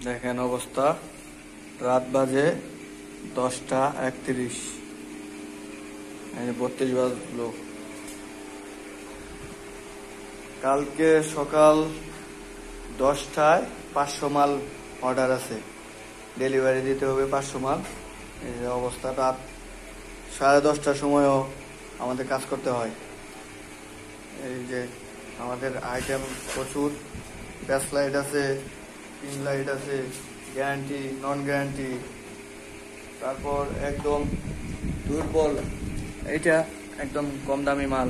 দেখেন অবস্থা, রাত বাজে 10টা 31, 32 বাজলো। কালকে সকাল 10টায় 500 মাল অর্ডার আছে, ডেলিভারি দিতে হবে 500 মাল। এই যে অবস্থা, রাত 10:30টার সময়ও আমাদের কাজ করতে হয়। এই যে আমাদের আইটেম প্রচুর, ব্যাস লাইট আছে, পিন লাইট আছে, গ্যারান্টি নন গ্যারান্টি, তারপর একদম দুর্বল, এইটা একদম কম দামি মাল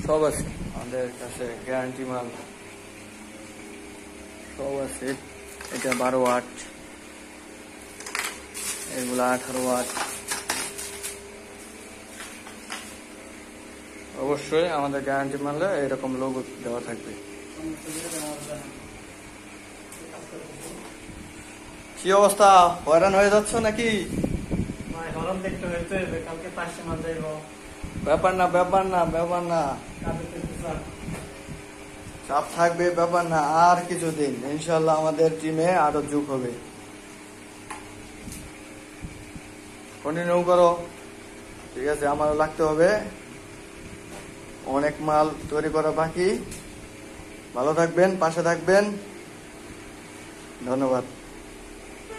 সব আছে আমাদের কাছে, গ্যারান্টি মাল সব আছে। এটা 12 ওয়াট, এগুলো 18 ওয়াট। অবশ্যই আমাদের গ্যারান্টি মালে এরকম লোগো দেওয়া থাকবে। কি অবস্থা, হয়রান হয়ে যাচ্ছ নাকি? ব্যাপার না, ব্যাপার না, ব্যাপার না, চাপ থাকবে, ব্যাপার না। আর কিছুদিন ইনশাল্লাহ আমাদের টিমে আরো যোগ হবে। কন্টিনিউ করো, ঠিক আছে? আমারও লাগতে হবে, অনেক মাল তৈরি করা বাকি। ভালো থাকবেন, পাশে থাকবেন, ধন্যবাদ।